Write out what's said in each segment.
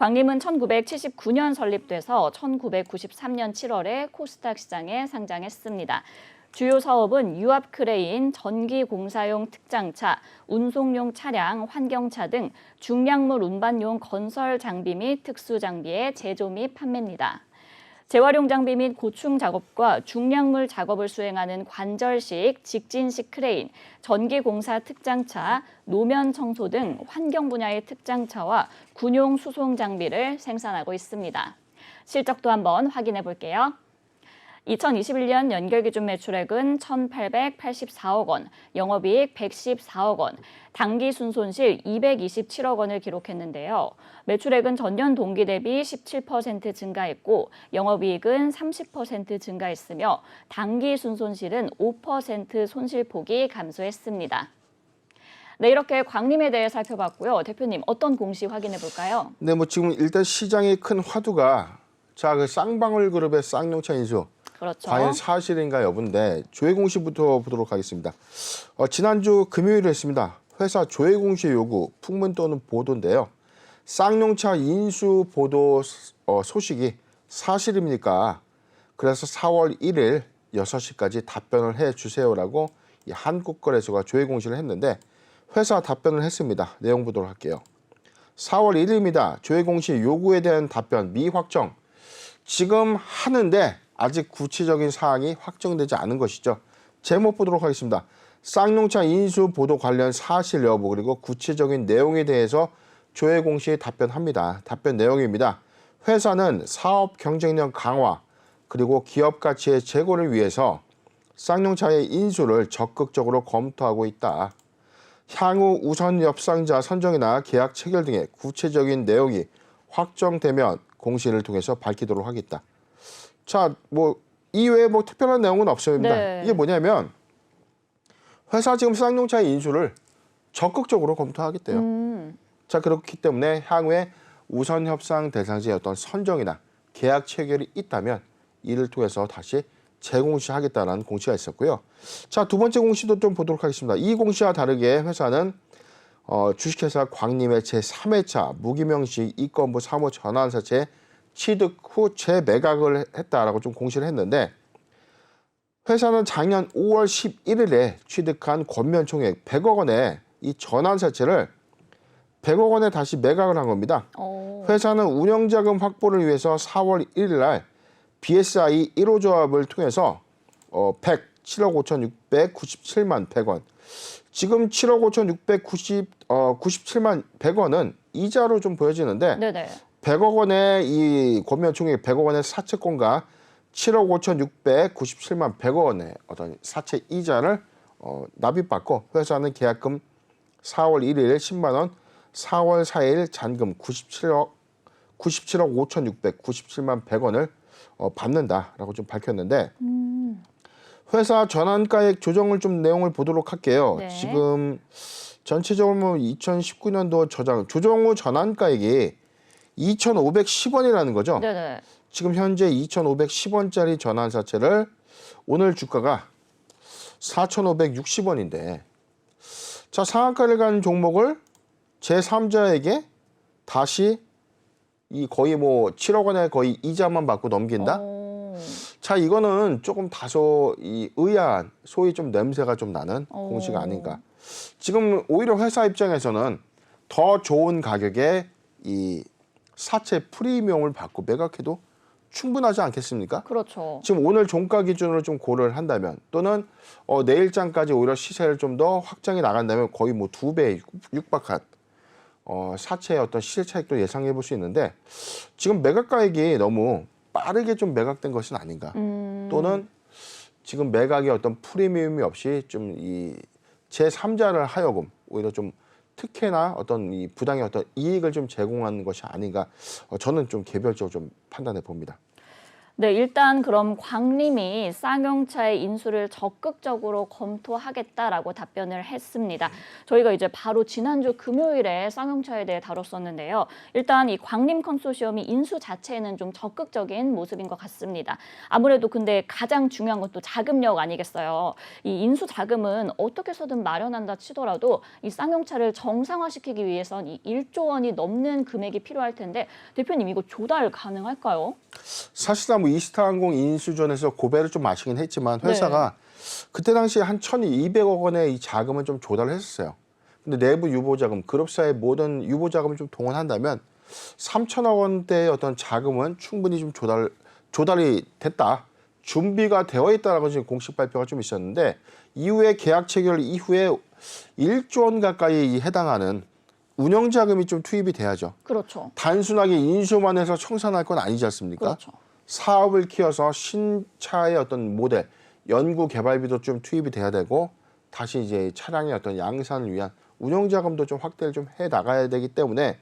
광림은 1979년 설립돼서 1993년 7월에 코스닥 시장에 상장했습니다. 주요 사업은 유압 크레인, 전기 공사용 특장차, 운송용 차량, 환경차 등 중량물 운반용 건설 장비 및 특수 장비의 제조 및 판매입니다. 재활용 장비 및 고충 작업과 중량물 작업을 수행하는 관절식, 직진식 크레인, 전기 공사 특장차, 노면 청소 등 환경 분야의 특장차와 군용 수송 장비를 생산하고 있습니다. 실적도 한번 확인해 볼게요. 2021년 연결기준 매출액은 1,884억 원, 영업이익 114억 원, 당기순손실 227억 원을 기록했는데요. 매출액은 전년 동기 대비 17% 증가했고 영업이익은 30% 증가했으며 당기순손실은 5% 손실폭이 감소했습니다. 네, 이렇게 광림에 대해 살펴봤고요. 대표님, 어떤 공시 확인해 볼까요? 네, 지금 일단 시장의 큰 화두가 그 쌍방울 그룹의 쌍용차 인수. 그렇죠. 과연 사실인가 여부인데 조회 공시부터 보도록 하겠습니다. 지난주 금요일에 했습니다. 회사 조회 공시 요구 풍문 또는 보도인데요. 쌍용차 인수 보도 소식이 사실입니까? 그래서 4월 1일 6시까지 답변을 해주세요라고 이 한국거래소가 조회 공시를 했는데 회사 답변을 했습니다. 내용 보도록 할게요. 4월 1일입니다. 조회 공시 요구에 대한 답변 미확정. 지금 하는데 아직 구체적인 사항이 확정되지 않은 것이죠. 제목 보도록 하겠습니다. 쌍용차 인수 보도 관련 사실 여부 그리고 구체적인 내용에 대해서 조회 공시에 답변합니다. 답변 내용입니다. 회사는 사업 경쟁력 강화 그리고 기업 가치의 제고를 위해서 쌍용차의 인수를 적극적으로 검토하고 있다. 향후 우선 협상자 선정이나 계약 체결 등의 구체적인 내용이 확정되면 공시를 통해서 밝히도록 하겠다. 자, 이외에 특별한 내용은 없습니다. 네. 이게 뭐냐면 회사 지금 쌍용차의 인수를 적극적으로 검토하겠대요. 자, 그렇기 때문에 향후에 우선 협상 대상지의 어떤 선정이나 계약 체결이 있다면 이를 통해서 다시 재공시하겠다는 공시가 있었고요. 자, 두 번째 공시도 좀 보도록 하겠습니다. 이 공시와 다르게 회사는 주식회사 광림의 제3회차 무기명시 이건부 사무 전환사채 취득 후 재매각을 했다라고 좀 공시를 했는데 회사는 작년 5월 11일에 취득한 권면총액 100억 원의 이 전환사채를 100억 원에 다시 매각을 한 겁니다. 회사는 운영자금 확보를 위해서 4월 1일 날 BSI 1호 조합을 통해서 7억 5,697만 100원. 지금 7억 5,697만 100원은 이자로 좀 보여지는데 네네. 100억 원의 이 권면총액 100억 원의 사채권과 7억 5,697만 100억 원의 어떤 사채 이자를 납입받고 회사는 계약금 4월 1일 10만 원, 4월 4일 잔금 97억 5,697만 100원을 받는다라고 좀 밝혔는데 회사 전환가액 조정을 좀 내용을 보도록 할게요. 네. 지금 전체적으로 2019년도 조정 후 전환가액이 2,510원이라는 거죠. 네네. 지금 현재 2,510원짜리 전환사채를 오늘 주가가 4,560원인데 자, 상한가를 간 종목을 제3자에게 다시 이 거의 7억 원에 거의 이자만 받고 넘긴다? 자, 이거는 조금 다소 이 의아한 소위 좀 냄새가 좀 나는 공시가 아닌가. 지금 오히려 회사 입장에서는 더 좋은 가격에 이 사채 프리미엄을 받고 매각해도 충분하지 않겠습니까? 그렇죠. 지금 오늘 종가 기준으로 좀 고려를 한다면 또는 내일장까지 오히려 시세를 좀 더 확장해 나간다면 거의 2배 육박한 사채의 어떤 시세 차익도 예상해 볼 수 있는데 지금 매각가액이 너무 빠르게 좀 매각된 것은 아닌가. 또는 지금 매각의 어떤 프리미엄이 없이 좀 이 제3자를 하여금 오히려 좀 특혜나 어떤 이 부당의 어떤 이익을 좀 제공하는 것이 아닌가. 저는 좀 개별적으로 좀 판단해 봅니다. 네, 일단 그럼 광림이 쌍용차의 인수를 적극적으로 검토하겠다라고 답변을 했습니다. 저희가 이제 바로 지난주 금요일에 쌍용차에 대해 다뤘었는데요. 일단 이 광림 컨소시엄이 인수 자체에는 좀 적극적인 모습인 것 같습니다. 아무래도 근데 가장 중요한 건 또 자금력 아니겠어요. 이 인수 자금은 어떻게 해서든 마련한다 치더라도 이 쌍용차를 정상화시키기 위해선 이 1조 원이 넘는 금액이 필요할 텐데 대표님 이거 조달 가능할까요? 사실상 뭐 이스타항공 인수전에서 고배를 좀 마시긴 했지만 회사가 그때 당시에 한 1,200억 원의 이 자금을 좀 조달을 했었어요. 근데 내부 유보자금, 그룹사의 모든 유보자금을 좀 동원한다면 3천억 원대의 어떤 자금은 충분히 좀 조달이 됐다. 준비가 되어 있다라고 지금 공식 발표가 좀 있었는데 이후에 계약 체결 이후에 1조 원 가까이 해당하는 운영 자금이 좀 투입이 돼야죠. 그렇죠. 단순하게 인수만 해서 청산할 건 아니지 않습니까? 그렇죠. 사업을 키워서 신차의 어떤 모델, 연구 개발비도 좀 투입이 돼야 되고 다시 이제 차량의 어떤 양산을 위한 운영 자금도 좀 확대를 좀 해 나가야 되기 때문에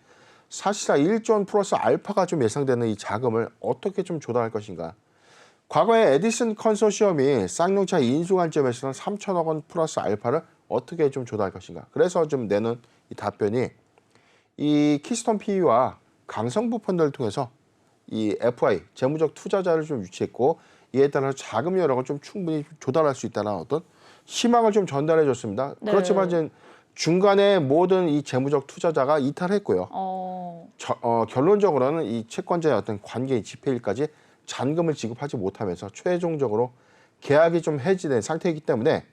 사실상 1조 원 플러스 알파가 좀 예상되는 이 자금을 어떻게 좀 조달할 것인가. 과거에 에디슨 컨소시엄이 쌍용차 인수 관점에서는 3천억 원 플러스 알파를 어떻게 좀 조달할 것인가. 그래서 좀 내는 이 답변이 이 키스톤 PE와 강성부 펀드를 통해서 이 FI 재무적 투자자를 좀 유치했고 이에 따라서 자금 여력을 좀 충분히 조달할 수 있다는 어떤 희망을 좀 전달해 줬습니다. 네. 그렇지만 이제 중간에 모든 이 재무적 투자자가 이탈했고요. 결론적으로는 이 채권자의 어떤 관계의 지폐일까지 잔금을 지급하지 못하면서 최종적으로 계약이 좀 해지된 상태이기 때문에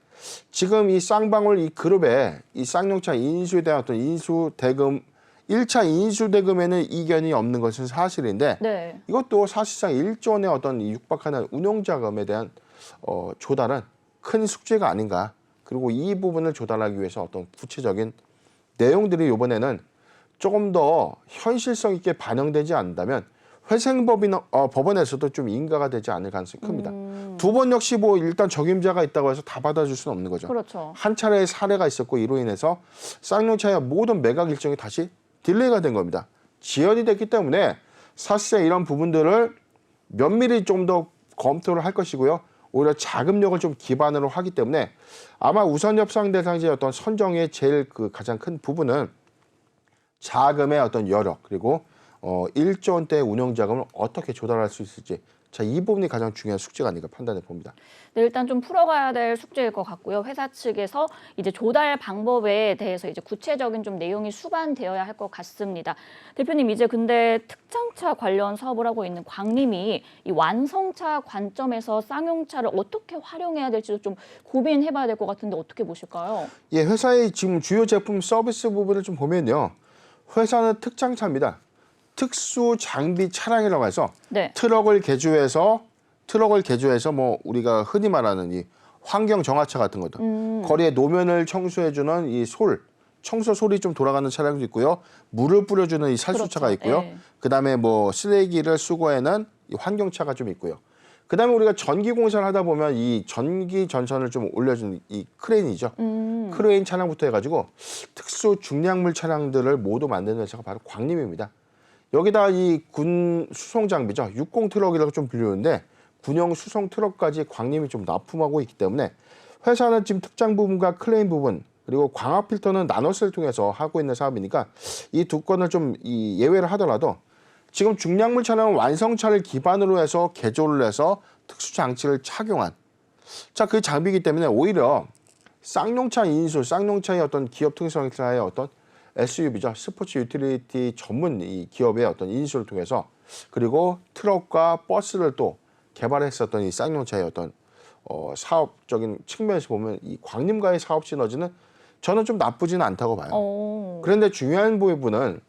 지금 이 쌍방울 이 그룹에 이 쌍용차 인수에 대한 어떤 인수 대금 1차 인수 대금에는 이견이 없는 것은 사실인데 네. 이것도 사실상 1조 원의 어떤 이 육박하는 운용 자금에 대한 조달은 큰 숙제가 아닌가. 그리고 이 부분을 조달하기 위해서 어떤 구체적인 내용들이 이번에는 조금 더 현실성 있게 반영되지 않는다면 법원에서도 좀 인가가 되지 않을 가능성이 큽니다. 두 번 역시 뭐 일단 적임자가 있다고 해서 다 받아줄 수는 없는 거죠. 그렇죠. 한 차례의 사례가 있었고 이로 인해서 쌍용차의 모든 매각 일정이 다시 딜레이가 된 겁니다. 지연이 됐기 때문에 사실상 이런 부분들을 면밀히 좀 더 검토를 할 것이고요. 오히려 자금력을 좀 기반으로 하기 때문에 아마 우선 협상 대상지의 어떤 선정의 제일 그 가장 큰 부분은 자금의 어떤 여력 그리고 1조 원대의 운영 자금을 어떻게 조달할 수 있을지 자, 이 부분이 가장 중요한 숙제가 아닌가 판단해 봅니다. 네, 일단 좀 풀어가야 될 숙제일 것 같고요. 회사 측에서 이제 조달 방법에 대해서 이제 구체적인 좀 내용이 수반되어야 할 것 같습니다. 대표님 이제 근데 특장차 관련 사업을 하고 있는 광림이 이 완성차 관점에서 쌍용차를 어떻게 활용해야 될지도 좀 고민해봐야 될 것 같은데 어떻게 보실까요? 예, 회사의 지금 주요 제품 서비스 부분을 좀 보면요. 회사는 특장차입니다. 특수 장비 차량이라고 해서 네. 트럭을 개조해서 뭐 우리가 흔히 말하는 이 환경 정화차 같은 것도 거리에 노면을 청소해주는 이 청소 솔이 좀 돌아가는 차량도 있고요. 물을 뿌려주는 이 살수차가 그렇죠. 있고요. 네. 그다음에 뭐 쓰레기를 수거해는 이 환경차가 좀 있고요. 그다음에 우리가 전기 공사를 하다 보면 이 전기 전선을 좀 올려주는 이 크레인이죠. 크레인 차량부터 해가지고 특수 중량물 차량들을 모두 만드는 회사가 바로 광림입니다. 여기다 이 군 수송 장비죠. 60 트럭이라고 좀 불리는데 군용 수송 트럭까지 광림이 좀 납품하고 있기 때문에 회사는 지금 특장 부분과 클레임 부분 그리고 광학 필터는 나노스를 통해서 하고 있는 사업이니까 이 두 건을 좀 이 예외를 하더라도 지금 중량물 차량은 완성차를 기반으로 해서 개조를 해서 특수 장치를 착용한 자, 그 장비이기 때문에 오히려 쌍용차의 어떤 기업 특성사의 어떤 SUV죠. 스포츠 유틸리티 전문 이 기업의 어떤 인수를 통해서 그리고 트럭과 버스를 또 개발했었던 이 쌍용차의 어떤 사업적인 측면에서 보면 이 광림과의 사업 시너지는 저는 좀 나쁘지는 않다고 봐요. 그런데 중요한 부분은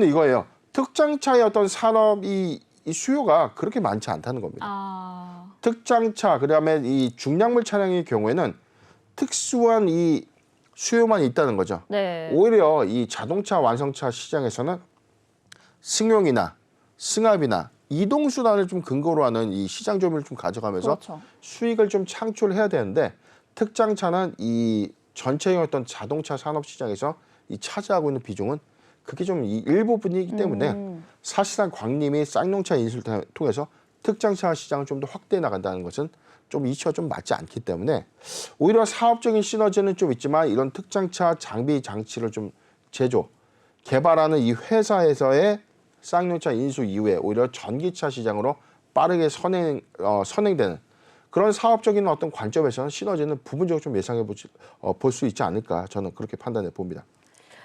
이거예요. 특장차의 어떤 산업이 이 수요가 그렇게 많지 않다는 겁니다. 특장차 그다음에 이 중량물 차량의 경우에는 특수한 이 수요만 있다는 거죠. 네. 오히려 이 자동차 완성차 시장에서는 승용이나 승합이나 이동 수단을 좀 근거로 하는 이 시장 점유율을 좀 가져가면서 그렇죠. 수익을 좀 창출해야 되는데 특장차는 이 전체의 어떤 자동차 산업 시장에서 이 차지하고 있는 비중은 그게 좀 일부분이기 때문에 사실상 광림이 쌍용차 인수를 통해서 특장차 시장을 좀 더 확대해 나간다는 것은 좀 이치와 좀 맞지 않기 때문에 오히려 사업적인 시너지는 좀 있지만 이런 특장차 장비 장치를 좀 제조, 개발하는 이 회사에서의 쌍용차 인수 이후에 오히려 전기차 시장으로 빠르게 선행되는 그런 사업적인 어떤 관점에서는 시너지는 부분적으로 좀 예상해 볼 수 있지 않을까 저는 그렇게 판단해 봅니다.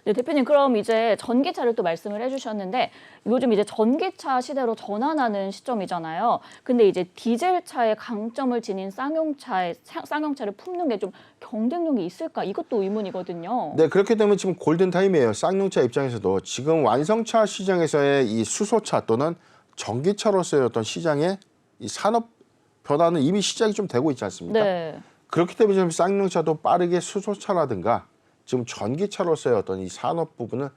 네, 대표님 그럼 이제 전기차를 또 말씀을 해주셨는데 요즘 이제 전기차 시대로 전환하는 시점이잖아요. 근데 이제 디젤차의 강점을 지닌 쌍용차를 품는 게 좀 경쟁력이 있을까? 이것도 의문이거든요. 네, 그렇기 때문에 지금 골든 타임이에요. 쌍용차 입장에서도 지금 완성차 시장에서의 이 수소차 또는 전기차로서의 어떤 시장의 이 산업 변화는 이미 시작이 좀 되고 있지 않습니까? 네. 그렇기 때문에 지금 쌍용차도 빠르게 수소차라든가 지금 전기차로서의 어떤 이 산업 부분을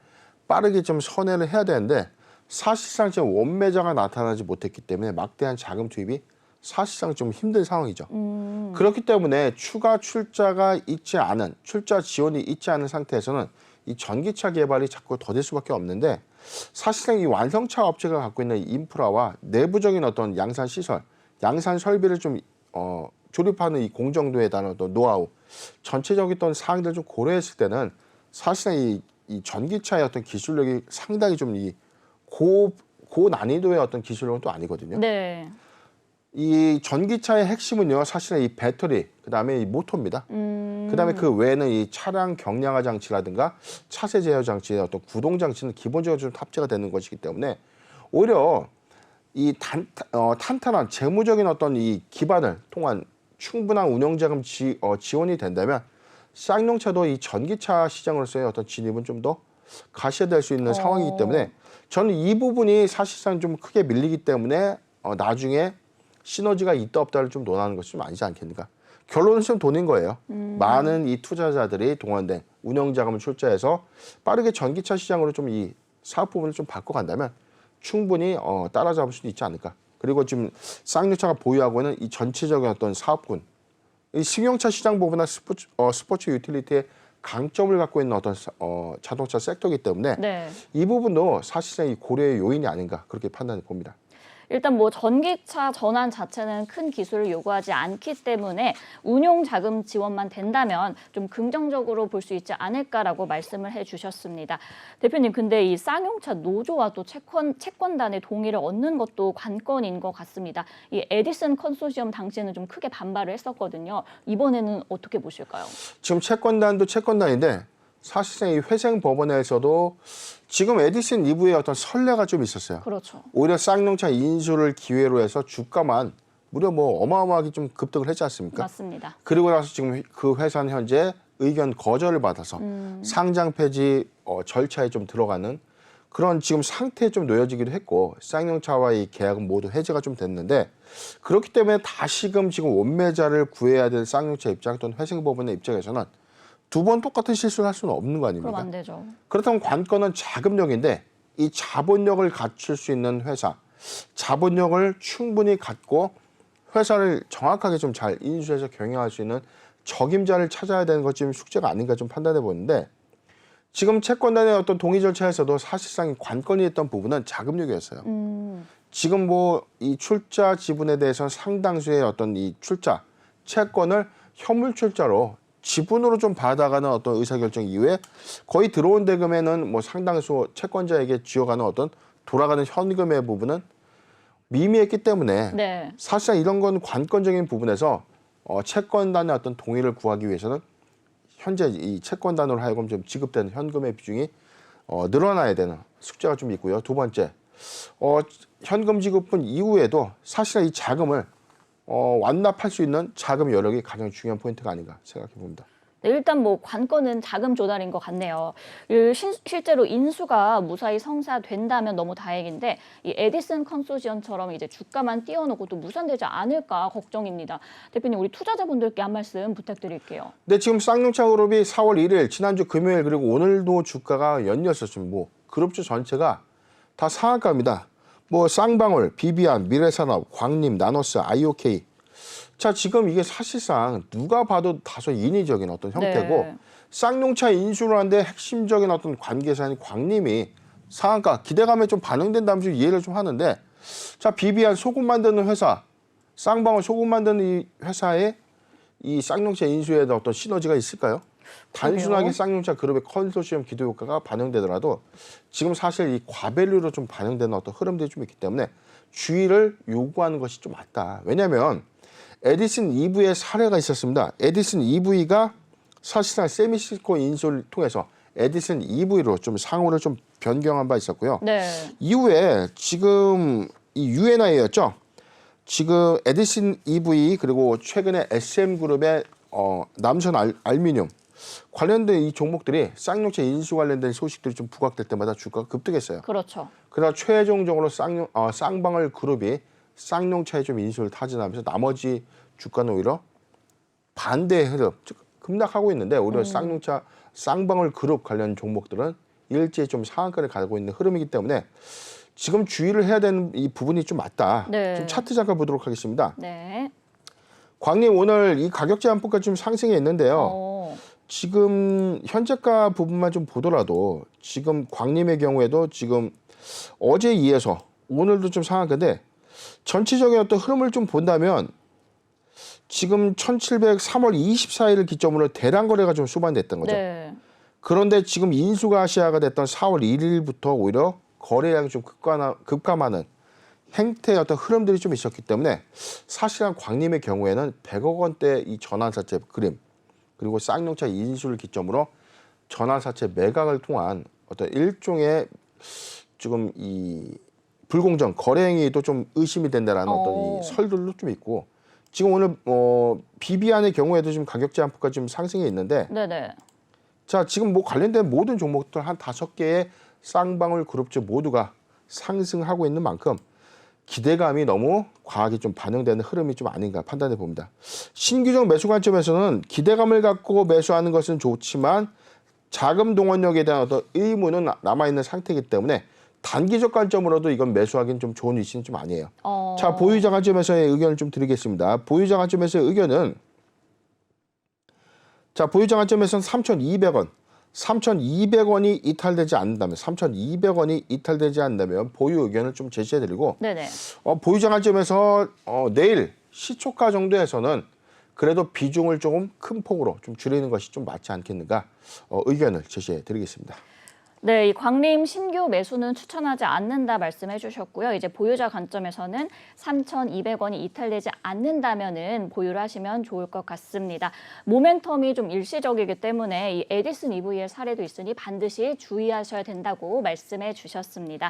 빠르게 좀 선회를 해야 되는데 사실상 지금 원매자가 나타나지 못했기 때문에 막대한 자금 투입이 사실상 좀 힘든 상황이죠. 그렇기 때문에 추가 출자 지원이 있지 않은 상태에서는 이 전기차 개발이 자꾸 더딜 수밖에 없는데 사실상 이 완성차 업체가 갖고 있는 인프라와 내부적인 어떤 양산 시설, 양산 설비를 좀 조립하는 이 공정도에 대한 어떤 노하우, 전체적인 어떤 사항들을 좀 고려했을 때는 사실상 이 전기차의 어떤 기술력이 상당히 좀 이 고난이도의 어떤 기술력은 또 아니거든요. 네. 이 전기차의 핵심은요, 사실은 이 배터리, 그다음에 이 모터입니다. 그다음에 그 외에는 이 차량 경량화 장치라든가 차세 제어 장치의 어떤 구동 장치는 기본적으로 좀 탑재가 되는 것이기 때문에 오히려 이 탄탄한 재무적인 어떤 이 기반을 통한 충분한 운영자금 지원이 된다면 쌍용차도 이 전기차 시장으로서의 어떤 진입은 좀 더 가시화될 수 있는 상황이기 때문에 저는 이 부분이 사실상 좀 크게 밀리기 때문에 나중에 시너지가 있다 없다를 좀 논하는 것이 좀 아니지 않겠는가. 결론은 좀 돈인 거예요. 많은 이 투자자들이 동원된 운영자금을 출자해서 빠르게 전기차 시장으로 좀 이 사업 부분을 좀 바꿔간다면 충분히 따라잡을 수도 있지 않을까. 그리고 지금 쌍용차가 보유하고 있는 이 전체적인 어떤 사업군, 이 승용차 시장 부분이나 스포츠 유틸리티의 강점을 갖고 있는 어떤 자동차 섹터이기 때문에 네. 이 부분도 사실상 이 고려의 요인이 아닌가 그렇게 판단해 봅니다. 일단 뭐 전기차 전환 자체는 큰 기술을 요구하지 않기 때문에 운용 자금 지원만 된다면 좀 긍정적으로 볼 수 있지 않을까라고 말씀을 해주셨습니다. 대표님, 근데 이 쌍용차 노조와 또 채권단의 동의를 얻는 것도 관건인 것 같습니다. 이 에디슨 컨소시엄 당시에는 좀 크게 반발을 했었거든요. 이번에는 어떻게 보실까요? 지금 채권단도 채권단인데 사실상 이 회생 법원에서도 지금 에디슨 이부의 어떤 선례가 좀 있었어요. 그렇죠. 오히려 쌍용차 인수를 기회로 해서 주가만 무려 뭐 어마어마하게 좀 급등을 했지 않습니까? 맞습니다. 그리고 나서 지금 그 회사는 현재 의견 거절을 받아서 상장 폐지 절차에 좀 들어가는 그런 지금 상태에 좀 놓여지기도 했고 쌍용차와의 계약은 모두 해제가 좀 됐는데 그렇기 때문에 다시금 지금 원매자를 구해야 될 쌍용차 입장 또는 회생법원의 입장에서는 두 번 똑같은 실수를 할 수는 없는 거 아닙니까? 그럼 안 되죠. 그렇다면 관건은 자금력인데 이 자본력을 갖출 수 있는 회사, 자본력을 충분히 갖고 회사를 정확하게 좀 잘 인수해서 경영할 수 있는 적임자를 찾아야 되는 것이 좀 숙제가 아닌가 좀 판단해 보는데 지금 채권단의 어떤 동의 절차에서도 사실상 관건이 있던 부분은 자금력이었어요. 지금 뭐 이 출자 지분에 대해서는 상당수의 어떤 이 출자 채권을 현물 출자로 지분으로 좀 받아가는 어떤 의사결정 이후에 거의 들어온 대금에는 뭐 상당수 채권자에게 쥐어가는 어떤 돌아가는 현금의 부분은 미미했기 때문에 네. 사실상 이런 건 관건적인 부분에서 채권단의 어떤 동의를 구하기 위해서는 현재 이 채권단으로 하여금 좀 지급되는 현금의 비중이 늘어나야 되는 숙제가 좀 있고요. 두 번째, 현금 지급분 이후에도 사실상 이 자금을 완납할 수 있는 자금 여력이 가장 중요한 포인트가 아닌가 생각해 봅니다. 네, 일단 뭐 관건은 자금 조달인 것 같네요. 실제로 인수가 무사히 성사된다면 너무 다행인데 이 에디슨 컨소시엄처럼 이제 주가만 띄워놓고 또 무산되지 않을까 걱정입니다. 대표님, 우리 투자자분들께 한 말씀 부탁드릴게요. 네, 지금 쌍용차 그룹이 4월 1일 지난주 금요일 그리고 오늘도 주가가 연이었었죠. 뭐 그룹주 전체가 다 상한가입니다. 뭐 쌍방울, 비비안, 미래산업, 광림, 나노스, IOK. 자, 지금 이게 사실상 누가 봐도 다소 인위적인 어떤 형태고 네. 쌍용차 인수를 하는데 핵심적인 어떤 관계사인 광림이 상한가 기대감에 좀 반영된다면 좀 이해를 좀 하는데 자 비비안 소금 만드는 회사 쌍방울 소금 만드는 이 회사에 이 쌍용차 인수에 어떤 시너지가 있을까요? 단순하게 쌍용차 그룹의 컨소시엄 기도 효과가 반영되더라도 지금 사실 이 과밸류로 좀 반영되는 어떤 흐름들이 좀 있기 때문에 주의를 요구하는 것이 좀 맞다. 왜냐하면 에디슨 EV의 사례가 있었습니다. 에디슨 EV가 사실상 세미시스코 인수를 통해서 에디슨 EV로 좀 상호를 좀 변경한 바 있었고요. 네. 이후에 지금 이 UNI였죠. 지금 에디슨 EV 그리고 최근에 SM그룹의 남선 알미늄 관련된 이 종목들이 쌍용차 인수 관련된 소식들이 좀 부각될 때마다 주가가 급등했어요. 그렇죠. 그러나 최종적으로 쌍방울 그룹이 쌍용차에 좀 인수를 타진하면서 나머지 주가는 오히려 반대의 흐름, 즉 급락하고 있는데 오히려 쌍방울 그룹 관련 종목들은 일제히 좀 상한가를 가지고 있는 흐름이기 때문에 지금 주의를 해야 되는 이 부분이 좀 맞다. 네. 좀 차트 잠깐 보도록 하겠습니다. 네. 광림 오늘 이 가격 제한폭가 좀 상승해 있는데요. 지금 현재가 부분만 좀 보더라도 지금 광림의 경우에도 지금 어제에 이어서 오늘도 좀 상한가인데 전체적인 어떤 흐름을 좀 본다면 지금 1700 3월 24일을 기점으로 대량 거래가 좀 수반됐던 거죠. 네. 그런데 지금 인수가 시야가 됐던 4월 1일부터 오히려 거래량이 좀 급감하는 행태의 어떤 흐름들이 좀 있었기 때문에 사실상 광림의 경우에는 100억 원대 이 전환사채 그림 그리고 쌍용차 인수를 기점으로 전환사채 매각을 통한 어떤 일종의 지금 이 불공정 거래 행위도 좀 의심이 된다라는 어떤 이 설들도 좀 있고 지금 오늘 비비안의 경우에도 지금 가격 제한폭가 좀 상승해 있는데 네네. 자 지금 뭐 관련된 모든 종목들 한 5개의 쌍방울 그룹주 모두가 상승하고 있는 만큼 기대감이 너무 과하게 좀 반영되는 흐름이 좀 아닌가 판단해 봅니다. 신규적 매수 관점에서는 기대감을 갖고 매수하는 것은 좋지만 자금 동원력에 대한 어떤 의무는 남아있는 상태이기 때문에 단기적 관점으로도 이건 매수하기는 좀 좋은 위치는 좀 아니에요. 자 보유자 관점에서의 의견을 좀 드리겠습니다. 보유자 관점에서의 의견은 자 보유자 관점에서는 3,200원 3,200원이 이탈되지 않는다면 3,200원이 이탈되지 않는다면 보유 의견을 좀 제시해드리고 네네. 보유자 관점에서 내일 시초가 정도에서는 그래도 비중을 조금 큰 폭으로 좀 줄이는 것이 좀 맞지 않겠는가 의견을 제시해드리겠습니다. 네, 이 광림 신규 매수는 추천하지 않는다 말씀해 주셨고요. 이제 보유자 관점에서는 3,200원이 이탈되지 않는다면은 보유를 하시면 좋을 것 같습니다. 모멘텀이 좀 일시적이기 때문에 이 에디슨 EV의 사례도 있으니 반드시 주의하셔야 된다고 말씀해 주셨습니다.